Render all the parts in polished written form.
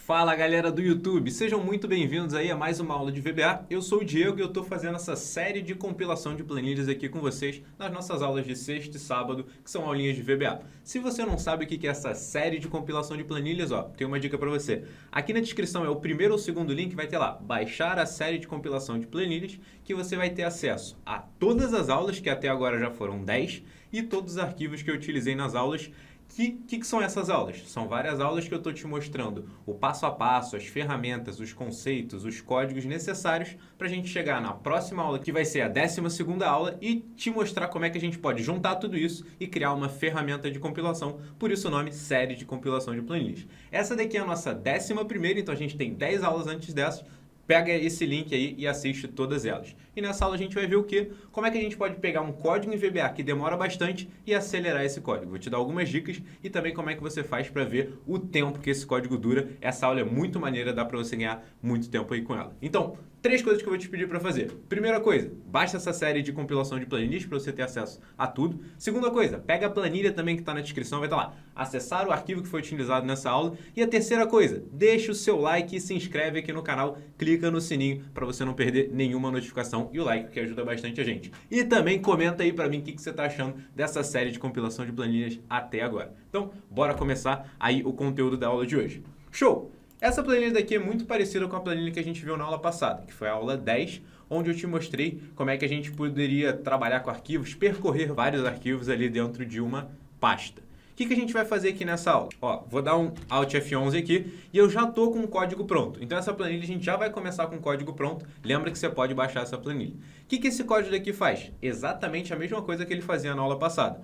Fala galera do YouTube, sejam muito bem-vindos aí a mais uma aula de VBA. Eu sou o Diego e eu estou fazendo essa série de compilação de planilhas aqui com vocês nas nossas aulas de sexta e sábado, que são aulinhas de VBA. Se você não sabe o que é essa série de compilação de planilhas, tem uma dica para você. Aqui na descrição é o primeiro ou segundo link, vai ter lá, baixar a série de compilação de planilhas, que você vai ter acesso a todas as aulas, que até agora já foram 10, e todos os arquivos que eu utilizei nas aulas. Que são essas aulas? São várias aulas que eu estou te mostrando o passo a passo, as ferramentas, os conceitos, os códigos necessários para a gente chegar na próxima aula, que vai ser a 12ª aula, e te mostrar como é que a gente pode juntar tudo isso e criar uma ferramenta de compilação, por isso o nome Série de Compilação de Planilhas. Essa daqui é a nossa 11ª, então a gente tem 10 aulas antes dessas. Pega esse link aí e assiste todas elas. E nessa aula a gente vai ver o quê? Como é que a gente pode pegar um código em VBA que demora bastante e acelerar esse código. Vou te dar algumas dicas e também como é que você faz para ver o tempo que esse código dura. Essa aula é muito maneira, dá para você ganhar muito tempo aí com ela. Então, 3 coisas que eu vou te pedir para fazer. Primeira coisa, baixa essa série de compilação de planilhas para você ter acesso a tudo. Segunda coisa, pega a planilha também que está na descrição, vai estar lá. Acessar o arquivo que foi utilizado nessa aula. E a terceira coisa, deixa o seu like e se inscreve aqui no canal. Clica no sininho para você não perder nenhuma notificação e o like que ajuda bastante a gente. E também comenta aí para mim o que você está achando dessa série de compilação de planilhas até agora. Então, bora começar aí o conteúdo da aula de hoje. Show! Essa planilha daqui é muito parecida com a planilha que a gente viu na aula passada, que foi a aula 10, onde eu te mostrei como é que a gente poderia trabalhar com arquivos, percorrer vários arquivos ali dentro de uma pasta. O que a gente vai fazer aqui nessa aula? Vou dar um Alt F11 aqui e eu já estou com o código pronto. Então essa planilha a gente já vai começar com o código pronto. Lembra que você pode baixar essa planilha. O que esse código daqui faz? Exatamente a mesma coisa que ele fazia na aula passada.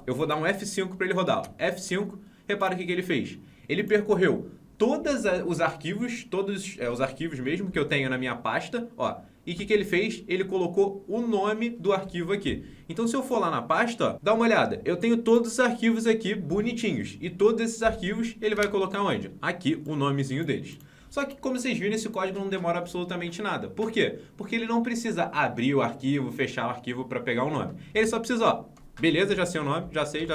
Eu vou dar um F5 para ele rodar. F5, repara o que ele fez. Ele percorreu todos os arquivos, os arquivos mesmo que eu tenho na minha pasta, e o que ele fez? Ele colocou o nome do arquivo aqui. Então, se eu for lá na pasta, dá uma olhada. Eu tenho todos os arquivos aqui bonitinhos. E todos esses arquivos, ele vai colocar onde? Aqui, o nomezinho deles. Só que, como vocês viram, esse código não demora absolutamente nada. Por quê? Porque ele não precisa abrir o arquivo, fechar o arquivo para pegar o nome. Ele só precisa, beleza, já sei o nome, já sei.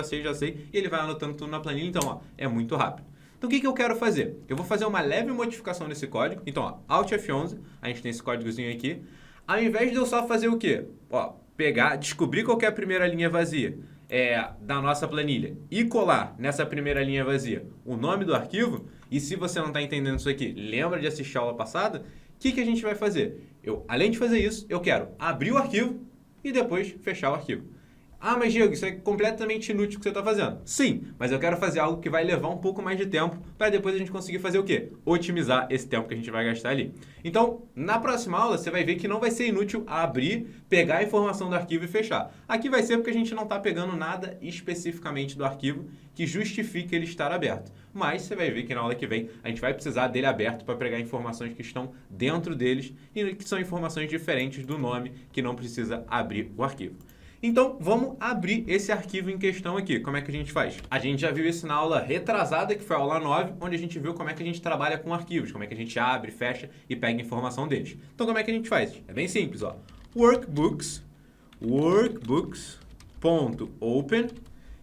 E ele vai anotando tudo na planilha. Então, é muito rápido. Então, o que eu quero fazer? Eu vou fazer uma leve modificação nesse código. Então, Alt F11, a gente tem esse códigozinho aqui. Ao invés de eu só fazer o quê? Pegar, descobrir qual que é a primeira linha vazia da nossa planilha e colar nessa primeira linha vazia o nome do arquivo. E se você não está entendendo isso aqui, lembra de assistir a aula passada? O que a gente vai fazer? Além de fazer isso, eu quero abrir o arquivo e depois fechar o arquivo. Mas Diego, isso é completamente inútil o que você está fazendo. Sim, mas eu quero fazer algo que vai levar um pouco mais de tempo para depois a gente conseguir fazer o quê? Otimizar esse tempo que a gente vai gastar ali. Então, na próxima aula, você vai ver que não vai ser inútil abrir, pegar a informação do arquivo e fechar. Aqui vai ser porque a gente não está pegando nada especificamente do arquivo que justifique ele estar aberto. Mas você vai ver que na aula que vem a gente vai precisar dele aberto para pegar informações que estão dentro deles e que são informações diferentes do nome que não precisa abrir o arquivo. Então, vamos abrir esse arquivo em questão aqui. Como é que a gente faz? A gente já viu isso na aula retrasada, que foi a aula 9, onde a gente viu como é que a gente trabalha com arquivos, como é que a gente abre, fecha e pega informação deles. Então, como é que a gente faz? É bem simples, workbooks.open,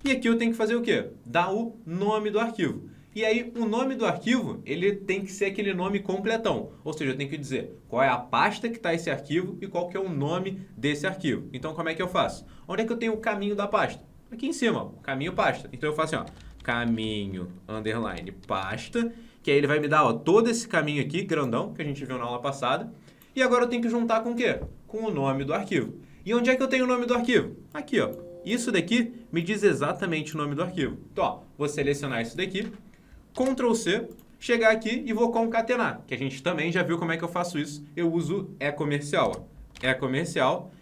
e aqui eu tenho que fazer o quê? Dar o nome do arquivo. E aí, o nome do arquivo, ele tem que ser aquele nome completão. Ou seja, eu tenho que dizer qual é a pasta que está esse arquivo e qual que é o nome desse arquivo. Então, como é que eu faço? Onde é que eu tenho o caminho da pasta? Aqui em cima, caminho pasta. Então, eu faço caminho, underline, pasta, que aí ele vai me dar todo esse caminho aqui, grandão, que a gente viu na aula passada. E agora eu tenho que juntar com o quê? Com o nome do arquivo. E onde é que eu tenho o nome do arquivo? Aqui, Isso daqui me diz exatamente o nome do arquivo. Então, vou selecionar isso daqui. Ctrl C, chegar aqui e vou concatenar, que a gente também já viu como é que eu faço isso. Eu uso comercial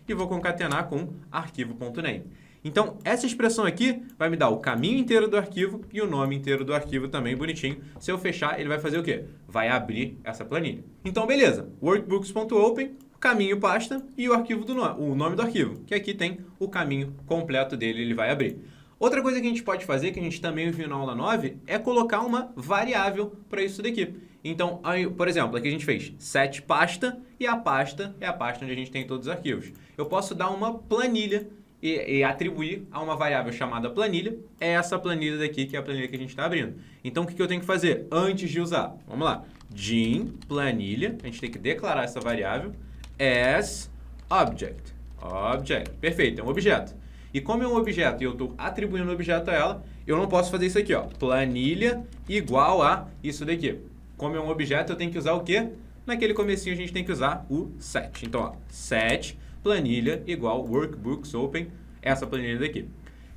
e vou concatenar com arquivo.name. Então, essa expressão aqui vai me dar o caminho inteiro do arquivo e o nome inteiro do arquivo também bonitinho. Se eu fechar, ele vai fazer o quê? Vai abrir essa planilha. Então, beleza. Workbooks.open, caminho pasta e o arquivo o nome do arquivo, que aqui tem o caminho completo dele, ele vai abrir. Outra coisa que a gente pode fazer, que a gente também viu na aula 9, é colocar uma variável para isso daqui. Então, aí, por exemplo, aqui a gente fez set pasta e a pasta é a pasta onde a gente tem todos os arquivos. Eu posso dar uma planilha e atribuir a uma variável chamada planilha essa planilha daqui, que é a planilha que a gente está abrindo. Então, o que eu tenho que fazer antes de usar? Vamos lá. Din planilha, a gente tem que declarar essa variável as object. Object. Perfeito, é um objeto. E como é um objeto e eu estou atribuindo um objeto a ela, eu não posso fazer isso aqui, ó. Planilha igual a isso daqui. Como é um objeto, eu tenho que usar o quê? Naquele comecinho a gente tem que usar o set. Então, ó, set planilha igual workbooks open, essa planilha daqui.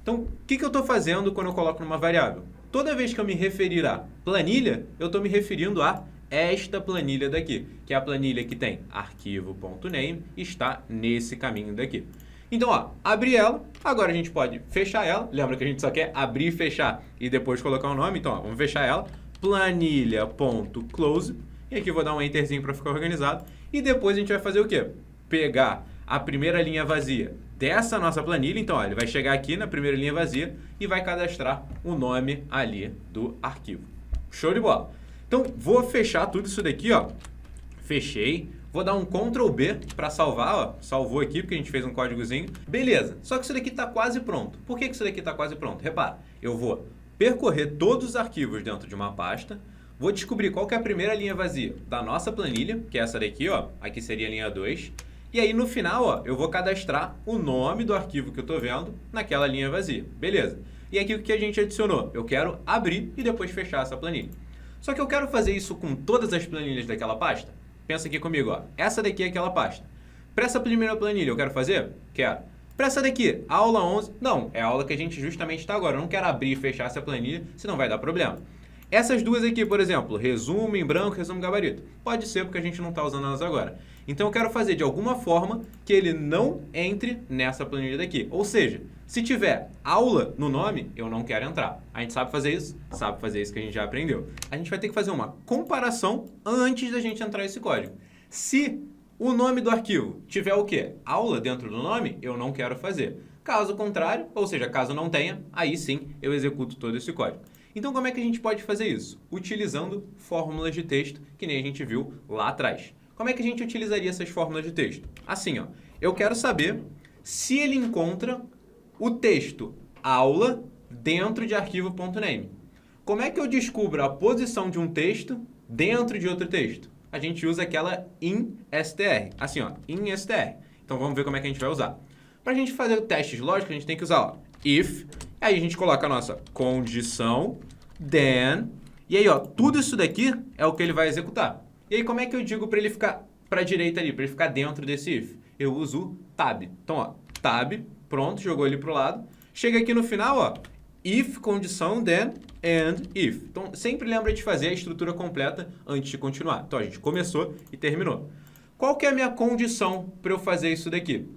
Então, o que eu estou fazendo quando eu coloco numa variável? Toda vez que eu me referir a planilha, eu estou me referindo a esta planilha daqui, que é a planilha que tem arquivo.name e está nesse caminho daqui. Então, ó, abri ela, agora a gente pode fechar ela. Lembra que a gente só quer abrir e fechar e depois colocar o nome? Então, ó, vamos fechar ela. Planilha.close. E aqui eu vou dar um enterzinho para ficar organizado. E depois a gente vai fazer o quê? Pegar a primeira linha vazia dessa nossa planilha. Então, ó, ele vai chegar aqui na primeira linha vazia e vai cadastrar o nome ali do arquivo. Show de bola! Então, vou fechar tudo isso daqui, ó. Fechei. Vou dar um Ctrl B para salvar, ó. Salvou aqui porque a gente fez um códigozinho. Beleza. Só que isso daqui está quase pronto. Por que isso daqui está quase pronto? Repara, eu vou percorrer todos os arquivos dentro de uma pasta. Vou descobrir qual que é a primeira linha vazia da nossa planilha, que é essa daqui, ó. Aqui seria a linha 2. E aí, no final, ó, eu vou cadastrar o nome do arquivo que eu estou vendo naquela linha vazia. Beleza. E aqui o que a gente adicionou? Eu quero abrir e depois fechar essa planilha. Só que eu quero fazer isso com todas as planilhas daquela pasta. Pensa aqui comigo, ó. Essa daqui é aquela pasta. Para essa primeira planilha, eu quero fazer? Quero. Para essa daqui, aula 11, não. É a aula que a gente justamente está agora. Eu não quero abrir e fechar essa planilha, senão vai dar problema. Essas duas aqui, por exemplo, resumo em branco, resumo gabarito. Pode ser porque a gente não está usando elas agora. Então eu quero fazer de alguma forma que ele não entre nessa planilha daqui. Ou seja, se tiver aula no nome, eu não quero entrar. A gente sabe fazer isso? Sabe fazer isso que a gente já aprendeu. A gente vai ter que fazer uma comparação antes da gente entrar nesse código. Se o nome do arquivo tiver o quê? Aula dentro do nome, eu não quero fazer. Caso contrário, ou seja, caso não tenha, aí sim eu executo todo esse código. Então, como é que a gente pode fazer isso? Utilizando fórmulas de texto, que nem a gente viu lá atrás. Como é que a gente utilizaria essas fórmulas de texto? Assim, ó, eu quero saber se ele encontra o texto aula dentro de arquivo.name. Como é que eu descubro a posição de um texto dentro de outro texto? A gente usa aquela in_str. Assim, ó, in_str. Então, vamos ver como é que a gente vai usar. Para a gente fazer testes lógicos, a gente tem que usar, ó, if. Aí a gente coloca a nossa condição, then, e aí, ó, tudo isso daqui é o que ele vai executar. E aí, como é que eu digo para ele ficar para a direita ali, para ele ficar dentro desse if? Eu uso o tab. Então, ó, tab, pronto, jogou ele para o lado. Chega aqui no final, ó, if, condição, then, and, if. Então, sempre lembra de fazer a estrutura completa antes de continuar. Então, a gente começou e terminou. Qual que é a minha condição para eu fazer isso daqui?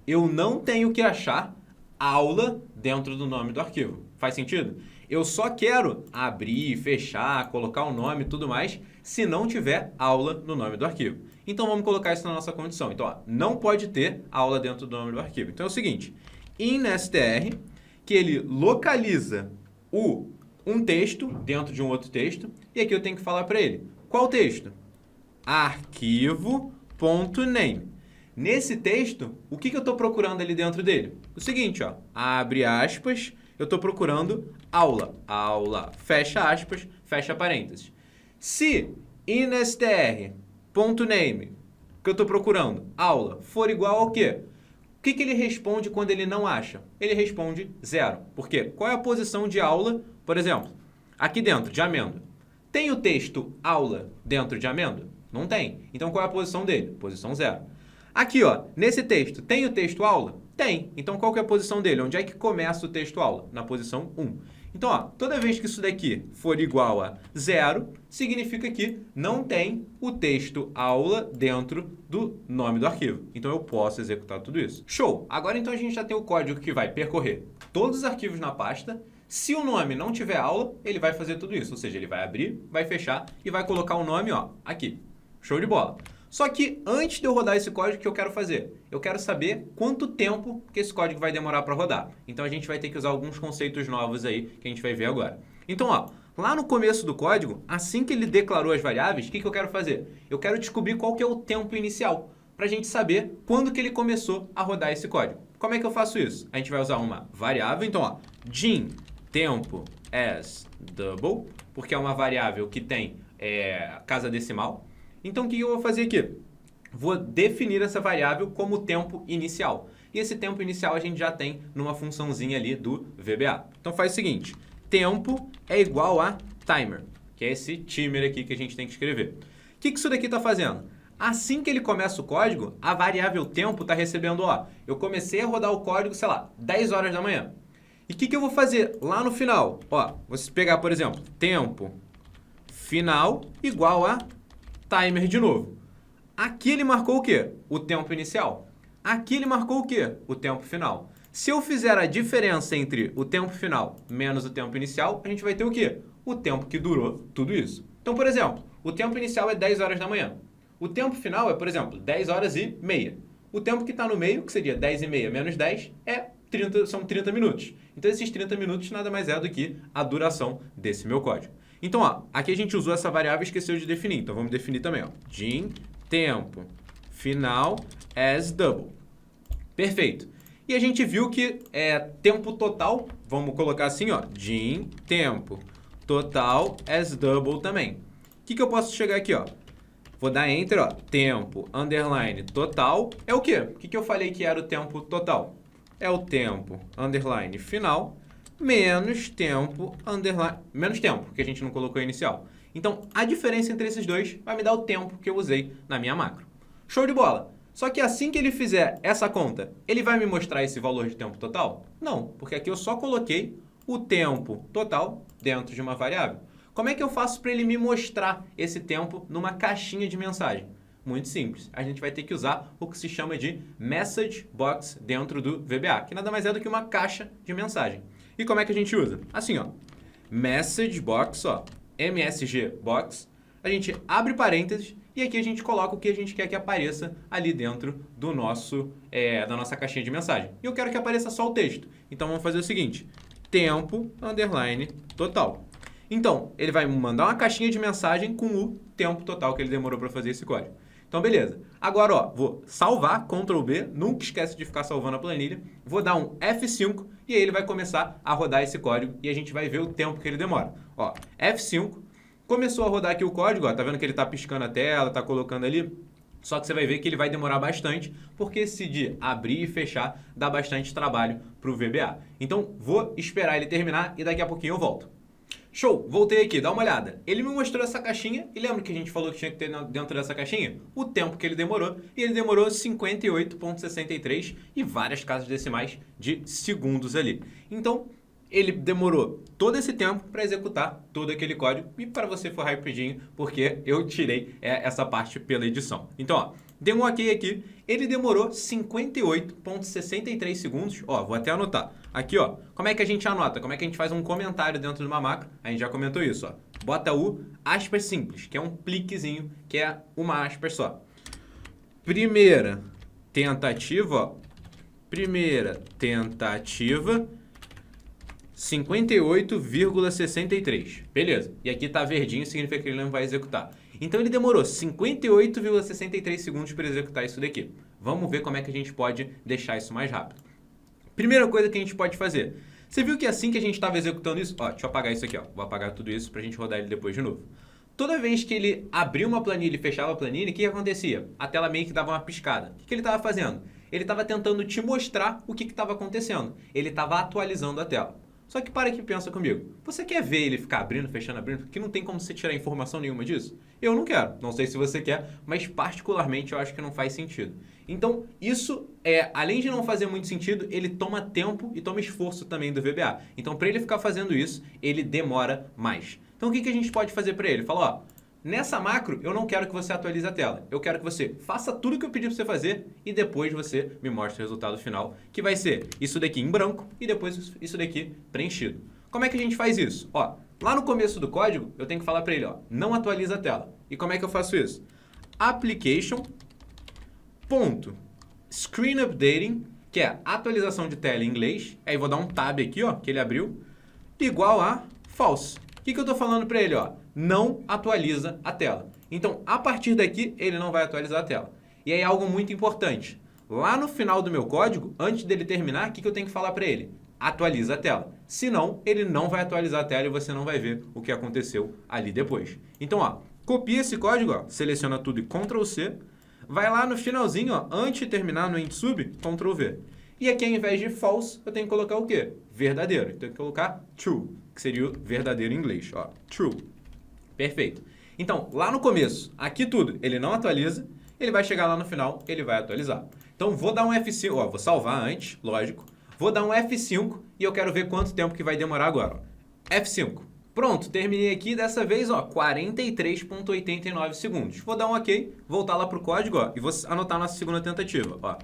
Eu não tenho que achar aula dentro do nome do arquivo. Faz sentido? Eu só quero abrir, fechar, colocar o nome e tudo mais se não tiver aula no nome do arquivo. Então, vamos colocar isso na nossa condição. Então, ó, não pode ter aula dentro do nome do arquivo. Então, é o seguinte, in_str, que ele localiza um texto dentro de um outro texto, e aqui eu tenho que falar para ele, qual texto? Arquivo.name. Nesse texto, o que eu estou procurando ali dentro dele? O seguinte, ó, abre aspas, eu estou procurando aula, aula, fecha aspas, fecha parênteses. Se in_str.name, que eu estou procurando, aula, for igual ao quê? O que ele responde quando ele não acha? Ele responde 0. Por quê? Qual é a posição de aula, por exemplo, aqui dentro, de amêndoa? Tem o texto aula dentro de amêndoa? Não tem. Então, qual é a posição dele? Posição 0. Aqui, ó, nesse texto, tem o texto aula? Tem. Então, qual que é a posição dele? Onde é que começa o texto aula? Na posição 1. Então, ó, toda vez que isso daqui for igual a 0, significa que não tem o texto aula dentro do nome do arquivo. Então, eu posso executar tudo isso. Show! Agora, então, a gente já tem o código que vai percorrer todos os arquivos na pasta. Se o nome não tiver aula, ele vai fazer tudo isso. Ou seja, ele vai abrir, vai fechar e vai colocar o nome, ó, aqui. Show de bola! Só que antes de eu rodar esse código, o que eu quero fazer? Eu quero saber quanto tempo que esse código vai demorar para rodar. Então, a gente vai ter que usar alguns conceitos novos aí que a gente vai ver agora. Então, ó, lá no começo do código, assim que ele declarou as variáveis, o que eu quero fazer? Eu quero descobrir qual que é o tempo inicial, para a gente saber quando que ele começou a rodar esse código. Como é que eu faço isso? A gente vai usar uma variável, então, ó, Jim, tempo as double, porque é uma variável que tem casa decimal. Então, o que eu vou fazer aqui? Vou definir essa variável como tempo inicial. E esse tempo inicial a gente já tem numa funçãozinha ali do VBA. Então, faz o seguinte, tempo é igual a timer, que é esse timer aqui que a gente tem que escrever. O que isso daqui está fazendo? Assim que ele começa o código, a variável tempo está recebendo, ó, eu comecei a rodar o código, sei lá, 10 horas da manhã. E o que eu vou fazer lá no final? Ó, você pegar, por exemplo, tempo final igual a timer de novo. Aqui ele marcou o quê? O tempo inicial. Aqui ele marcou o quê? O tempo final. Se eu fizer a diferença entre o tempo final menos o tempo inicial, a gente vai ter o quê? O tempo que durou tudo isso. Então, por exemplo, o tempo inicial é 10 horas da manhã. O tempo final é, por exemplo, 10 horas e meia. O tempo que está no meio, que seria 10 e meia menos 10, são 30 minutos. Então, esses 30 minutos nada mais é do que a duração desse meu código. Então, ó, aqui a gente usou essa variável e esqueceu de definir. Então, vamos definir também, ó. Jim, tempo final as double. Perfeito. E a gente viu que tempo total, vamos colocar assim, ó. Jim, tempo total as double também. O que eu posso chegar aqui, ó? Vou dar enter, ó, tempo, underline, total, é o quê? O que eu falei que era o tempo total? É o tempo, underline, final, menos tempo, underline, menos tempo, que a gente não colocou inicial. Então, a diferença entre esses dois vai me dar o tempo que eu usei na minha macro. Show de bola! Só que assim que ele fizer essa conta, ele vai me mostrar esse valor de tempo total? Não, porque aqui eu só coloquei o tempo total dentro de uma variável. Como é que eu faço para ele me mostrar esse tempo numa caixinha de mensagem? Muito simples. A gente vai ter que usar o que se chama de Message Box dentro do VBA, que nada mais é do que uma caixa de mensagem. E como é que a gente usa? Assim, ó. Message Box, ó. MSG Box. A gente abre parênteses e aqui a gente coloca o que a gente quer que apareça ali dentro do nosso, da nossa caixinha de mensagem. E eu quero que apareça só o texto. Então, vamos fazer o seguinte. Tempo, underline, total. Então, ele vai me mandar uma caixinha de mensagem com o tempo total que ele demorou para fazer esse código. Então, beleza. Agora, ó, vou salvar, Ctrl B, nunca esquece de ficar salvando a planilha. Vou dar um F5 e aí ele vai começar a rodar esse código e a gente vai ver o tempo que ele demora. Ó, F5, começou a rodar aqui o código, ó, tá vendo que ele tá piscando a tela, tá colocando ali. Só que você vai ver que ele vai demorar bastante, porque esse de abrir e fechar dá bastante trabalho para o VBA. Então, vou esperar ele terminar e daqui a pouquinho eu volto. Show! Voltei aqui, dá uma olhada. Ele me mostrou essa caixinha e lembra que a gente falou que tinha que ter dentro dessa caixinha? O tempo que ele demorou. E ele demorou 58,63 e várias casas decimais de segundos ali. Então, ele demorou todo esse tempo para executar todo aquele código. E para você for rapidinho, porque eu tirei essa parte pela edição. Então, ó, dei um ok aqui. Ele demorou 58,63 segundos. Ó, vou até anotar. Aqui, ó, como é que a gente anota? Como é que a gente faz um comentário dentro de uma macro? A gente já comentou isso, ó. Bota o aspas simples, que é um pliquezinho, que é uma aspas só. Primeira tentativa, ó. Primeira tentativa, 58,63. Beleza. E aqui tá verdinho, significa que ele não vai executar. Então ele demorou 58,63 segundos para executar isso daqui. Vamos ver como é que a gente pode deixar isso mais rápido. Primeira coisa que a gente pode fazer. Você viu que assim que a gente estava executando isso... Ó, deixa eu apagar isso aqui, ó. Vou apagar tudo isso para a gente rodar ele depois de novo. Toda vez que ele abria uma planilha e fechava a planilha, o que acontecia? A tela meio que dava uma piscada. O que ele estava fazendo? Ele estava tentando te mostrar o que estava acontecendo. Ele estava atualizando a tela. Só que para aqui e pensa comigo. Você quer ver ele ficar abrindo, fechando, abrindo? Que não tem como você tirar informação nenhuma disso? Eu não quero. Não sei se você quer, mas particularmente eu acho que não faz sentido. Então, isso, além de não fazer muito sentido, ele toma tempo e toma esforço também do VBA. Então, para ele ficar fazendo isso, ele demora mais. Então, o que a gente pode fazer para ele? Fala, ó, nessa macro, eu não quero que você atualize a tela. Eu quero que você faça tudo o que eu pedi para você fazer e depois você me mostre o resultado final, que vai ser isso daqui em branco e depois isso daqui preenchido. Como é que a gente faz isso? Ó, lá no começo do código, eu tenho que falar para ele, ó, não atualiza a tela. E como é que eu faço isso? Application.screen updating, que é atualização de tela em inglês. Aí vou dar um tab aqui, ó, que ele abriu, igual a false. O que eu estou falando para ele? Ó? Não atualiza a tela. Então, a partir daqui, ele não vai atualizar a tela. E aí, algo muito importante. lá no final do meu código, antes dele terminar, o que eu tenho que falar para ele? Atualiza a tela. Senão, ele não vai atualizar a tela e você não vai ver o que aconteceu ali depois. Então, ó, copia esse código, ó, seleciona tudo e Ctrl C, vai lá no finalzinho, ó, antes de terminar no int sub, Ctrl V. E aqui, ao invés de false, eu tenho que colocar o quê? Verdadeiro. Então, eu tenho que colocar true, que seria o verdadeiro em inglês, ó, true. Perfeito. Então, lá no começo, aqui tudo, ele não atualiza, ele vai chegar lá no final, ele vai atualizar. Então, vou dar um F5, ó, vou salvar antes, lógico. Vou dar um F5 e eu quero ver quanto tempo que vai demorar agora. Ó. F5. Pronto, terminei aqui, dessa vez, ó, 43,89 segundos. Vou dar um OK, voltar lá pro código, ó, e vou anotar a nossa segunda tentativa, ó.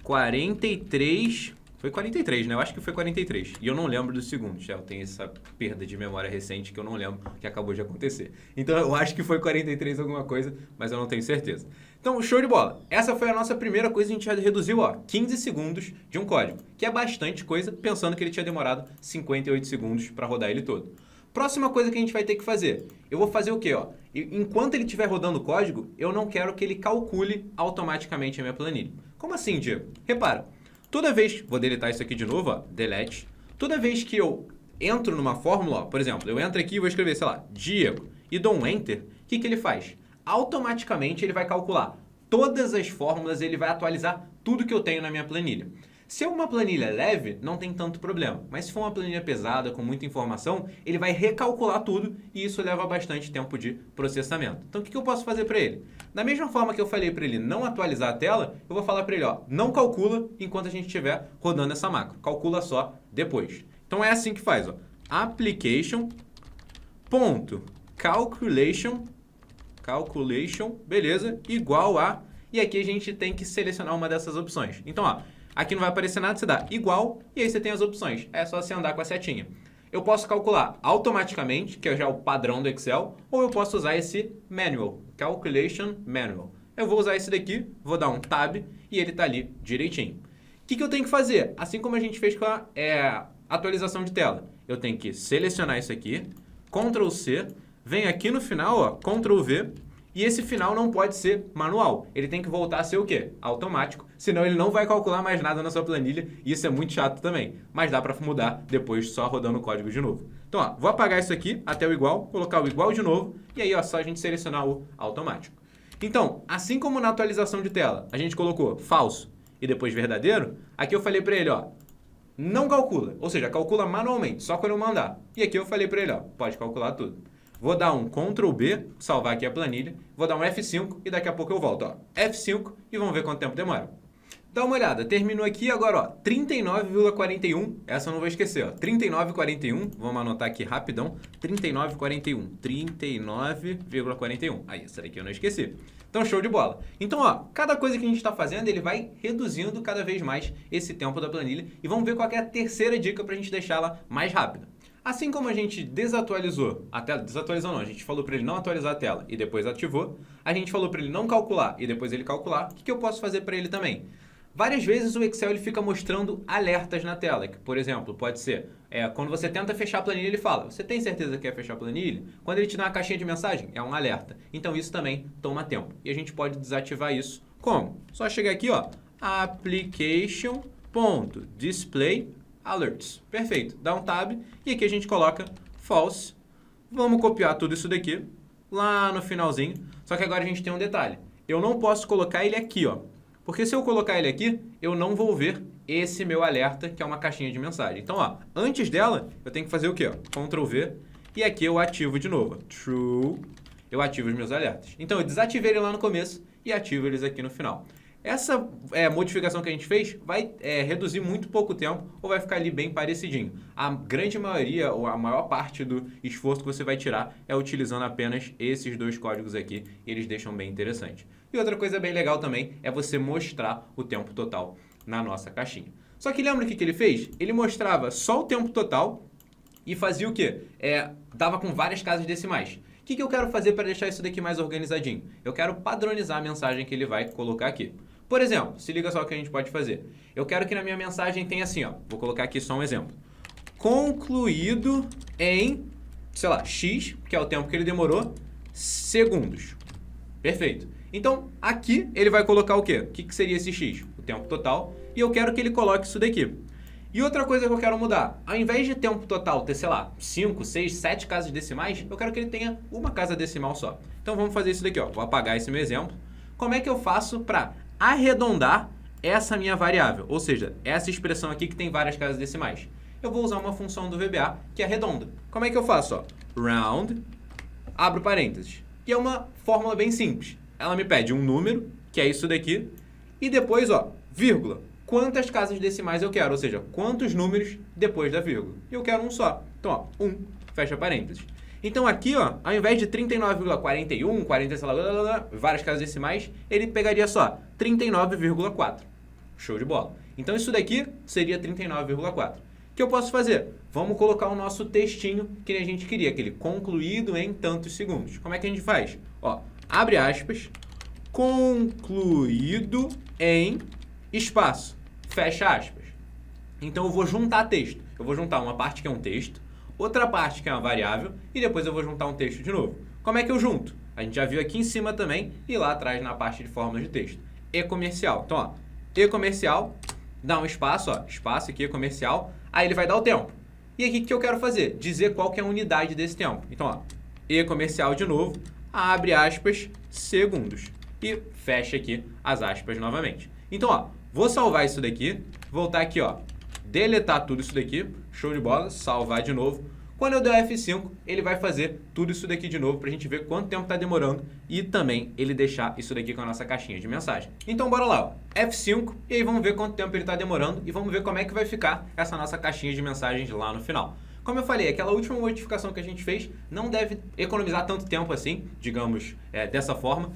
43... Foi 43, né? Eu acho que foi 43. E eu não lembro dos segundos. Eu tenho essa perda de memória recente que eu não lembro que acabou de acontecer. Então eu acho que foi 43 alguma coisa, mas eu não tenho certeza. Então, show de bola. Essa foi a nossa primeira coisa. A gente já reduziu, ó, 15 segundos de um código, que é bastante coisa, pensando que ele tinha demorado 58 segundos para rodar ele todo. Próxima coisa que a gente vai ter que fazer. Eu vou fazer o quê, ó? Enquanto ele estiver rodando o código, eu não quero que ele calcule automaticamente a minha planilha. Como assim, Diego? Repara. Toda vez, vou deletar isso aqui de novo, ó, delete. Toda vez que eu entro numa fórmula, ó, por exemplo, eu entro aqui e vou escrever, sei lá, Diego, e dou um Enter, o que ele faz? Automaticamente ele vai calcular todas as fórmulas, ele vai atualizar tudo que eu tenho na minha planilha. Se é uma planilha leve, não tem tanto problema. Mas se for uma planilha pesada, com muita informação, ele vai recalcular tudo e isso leva bastante tempo de processamento. Então, o que eu posso fazer para ele? Da mesma forma que eu falei para ele não atualizar a tela, eu vou falar para ele, ó, não calcula enquanto a gente estiver rodando essa macro. Calcula só depois. Então, é assim que faz, ó. Application.calculation, beleza, igual a... E aqui a gente tem que selecionar uma dessas opções. Então, ó, aqui não vai aparecer nada, você dá igual e aí você tem as opções. É só você andar com a setinha. Eu posso calcular automaticamente, que é já o padrão do Excel, ou eu posso usar esse manual, Calculation Manual. Eu vou usar esse daqui, vou dar um Tab e ele está ali direitinho. O que eu tenho que fazer? Assim como a gente fez com a atualização de tela. Eu tenho que selecionar isso aqui, Ctrl C, vem aqui no final, ó, Ctrl V, e esse final não pode ser manual. Ele tem que voltar a ser o quê? Automático. Senão ele não vai calcular mais nada na sua planilha. E isso é muito chato também. Mas dá para mudar depois só rodando o código de novo. Então, ó, vou apagar isso aqui até o igual. Colocar o igual de novo. E aí, ó, só a gente selecionar o automático. Então, assim como na atualização de tela, a gente colocou falso e depois verdadeiro. Aqui eu falei para ele, ó, não calcula. Ou seja, calcula manualmente, só quando eu mandar. E aqui eu falei para ele, ó, pode calcular tudo. Vou dar um Ctrl B, salvar aqui a planilha. Vou dar um F5 e daqui a pouco eu volto. Ó. F5 e vamos ver quanto tempo demora. Dá uma olhada, terminou aqui agora, ó, 39,41. Essa eu não vou esquecer, ó, 39,41. Vamos anotar aqui rapidão. 39,41. 39,41. Aí, essa daqui eu não esqueci. Então, show de bola. Então, ó, cada coisa que a gente está fazendo, ele vai reduzindo cada vez mais esse tempo da planilha. E vamos ver qual é a terceira dica para a gente deixá-la mais rápida. Assim como a gente desatualizou a tela, desatualizou não, a gente falou para ele não atualizar a tela e depois ativou, a gente falou para ele não calcular e depois ele calcular, o que eu posso fazer para ele também? Várias vezes o Excel ele fica mostrando alertas na tela, que, por exemplo, pode ser, quando você tenta fechar a planilha, ele fala, você tem certeza que quer fechar a planilha? Quando ele te dá uma caixinha de mensagem, é um alerta. Então isso também toma tempo. E a gente pode desativar isso. Como? Só chegar aqui, ó, application.display alerts. Perfeito. Dá um tab e aqui a gente coloca false. Vamos copiar tudo isso daqui lá no finalzinho. Só que agora a gente tem um detalhe. Eu não posso colocar ele aqui, ó. Porque se eu colocar ele aqui, eu não vou ver esse meu alerta, que é uma caixinha de mensagem. Então, ó, antes dela, eu tenho que fazer o quê? Ó? Ctrl V. E aqui eu ativo de novo. True. Eu ativo os meus alertas. Então, eu desativei ele lá no começo e ativo eles aqui no final. Essa modificação que a gente fez vai reduzir muito pouco tempo ou vai ficar ali bem parecidinho. A grande maioria ou a maior parte do esforço que você vai tirar é utilizando apenas esses dois códigos aqui e eles deixam bem interessante. E outra coisa bem legal também é você mostrar o tempo total na nossa caixinha. Só que lembra o que ele fez? Ele mostrava só o tempo total e fazia o quê? Dava com várias casas decimais. O que eu quero fazer para deixar isso daqui mais organizadinho? Eu quero padronizar a mensagem que ele vai colocar aqui. Por exemplo, se liga só o que a gente pode fazer. Eu quero que na minha mensagem tenha assim, ó. Vou colocar aqui só um exemplo. Concluído em, sei lá, X, que é o tempo que ele demorou, segundos. Perfeito. Então, aqui ele vai colocar o quê? O que seria esse x? O tempo total. E eu quero que ele coloque isso daqui. E outra coisa que eu quero mudar, ao invés de tempo total ter, sei lá, 5, 6, 7 casas decimais, eu quero que ele tenha uma casa decimal só. Então vamos fazer isso daqui, ó. Vou apagar esse meu exemplo. Como é que eu faço para arredondar essa minha variável? Ou seja, essa expressão aqui que tem várias casas decimais. Eu vou usar uma função do VBA que arredonda. Como é que eu faço? Ó? Round, abro parênteses. E é uma fórmula bem simples. Ela me pede um número, que é isso daqui, e depois, ó, vírgula. Quantas casas decimais eu quero, ou seja, quantos números depois da vírgula. E eu quero um só. Então, ó, 1, fecha parênteses. Então aqui, ó, ao invés de 39,41, 40, sei lá, várias casas decimais, ele pegaria só 39,4. Show de bola. Então isso daqui seria 39,4. O que eu posso fazer? Vamos colocar o nosso textinho que a gente queria, aquele concluído em tantos segundos. Como é que a gente faz? Ó, abre aspas, concluído em espaço, fecha aspas. Então eu vou juntar texto. Eu vou juntar uma parte que é um texto, outra parte que é uma variável e depois eu vou juntar um texto de novo. Como é que eu junto? A gente já viu aqui em cima também e lá atrás na parte de fórmulas de texto. E comercial. Então, ó, e comercial, dá um espaço, ó, espaço aqui, e comercial, aí ele vai dar o tempo. E aqui o que eu quero fazer? Dizer qual que é a unidade desse tempo. Então, ó, e comercial de novo, abre aspas, segundos. E fecha aqui as aspas novamente. Então, ó, vou salvar isso daqui, voltar aqui, ó, deletar tudo isso daqui, show de bola, salvar de novo. Quando eu der F5, ele vai fazer tudo isso daqui de novo pra gente ver quanto tempo tá demorando e também ele deixar isso daqui com a nossa caixinha de mensagem. Então bora lá, ó, F5 e aí vamos ver quanto tempo ele tá demorando e vamos ver como é que vai ficar essa nossa caixinha de mensagens lá no final. Como eu falei, aquela última modificação que a gente fez não deve economizar tanto tempo assim, digamos, dessa forma,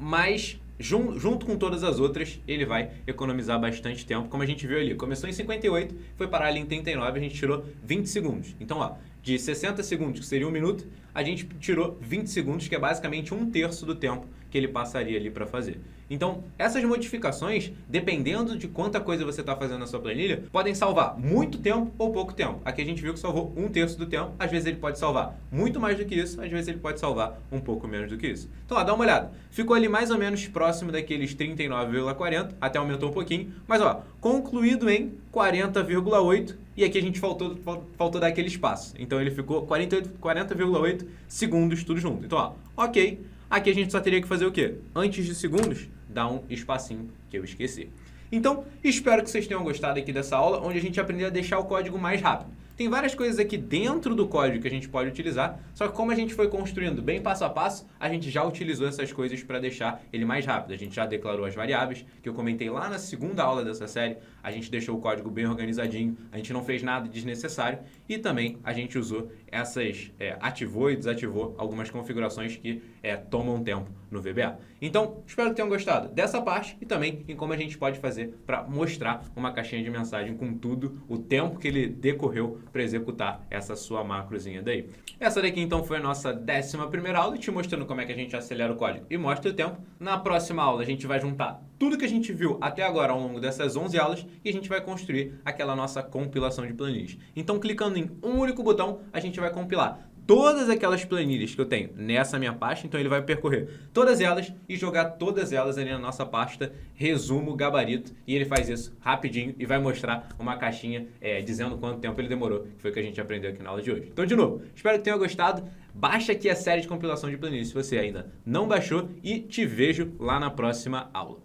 mas junto com todas as outras, ele vai economizar bastante tempo, como a gente viu ali. Começou em 58, foi parar ali em 39, a gente tirou 20 segundos. Então, ó, de 60 segundos, que seria 1 minuto, a gente tirou 20 segundos, que é basicamente 1/3 do tempo que ele passaria ali para fazer. Então, essas modificações, dependendo de quanta coisa você está fazendo na sua planilha, podem salvar muito tempo ou pouco tempo. Aqui a gente viu que salvou 1/3 do tempo, às vezes ele pode salvar muito mais do que isso, às vezes ele pode salvar um pouco menos do que isso. Então, ó, dá uma olhada. Ficou ali mais ou menos próximo daqueles 39,40, até aumentou um pouquinho, mas ó, concluído em 40,8 e aqui a gente faltou dar aquele espaço. Então, ele ficou 40,8 segundos tudo junto. Então, ó, ok. Aqui a gente só teria que fazer o quê? Antes de segundos, dar um espacinho que eu esqueci. Então, espero que vocês tenham gostado aqui dessa aula, onde a gente aprendeu a deixar o código mais rápido. Tem várias coisas aqui dentro do código que a gente pode utilizar, só que como a gente foi construindo bem passo a passo, a gente já utilizou essas coisas para deixar ele mais rápido. A gente já declarou as variáveis, que eu comentei lá na segunda aula dessa série, a gente deixou o código bem organizadinho, a gente não fez nada desnecessário e também a gente usou essas, ativou e desativou algumas configurações que tomam tempo no VBA. Então, espero que tenham gostado dessa parte e também em como a gente pode fazer para mostrar uma caixinha de mensagem com tudo, o tempo que ele decorreu para executar essa sua macrozinha daí. Essa daqui então foi a nossa 11ª aula, te mostrando como é que a gente acelera o código e mostra o tempo. Na próxima aula a gente vai juntar tudo que a gente viu até agora ao longo dessas 11 aulas e a gente vai construir aquela nossa compilação de planilhas. Então, clicando em um único botão, a gente vai compilar todas aquelas planilhas que eu tenho nessa minha pasta, então ele vai percorrer todas elas e jogar todas elas ali na nossa pasta resumo gabarito, e ele faz isso rapidinho e vai mostrar uma caixinha dizendo quanto tempo ele demorou, que foi o que a gente aprendeu aqui na aula de hoje. Então, de novo, espero que tenha gostado. Baixa aqui a série de compilação de planilhas se você ainda não baixou e te vejo lá na próxima aula.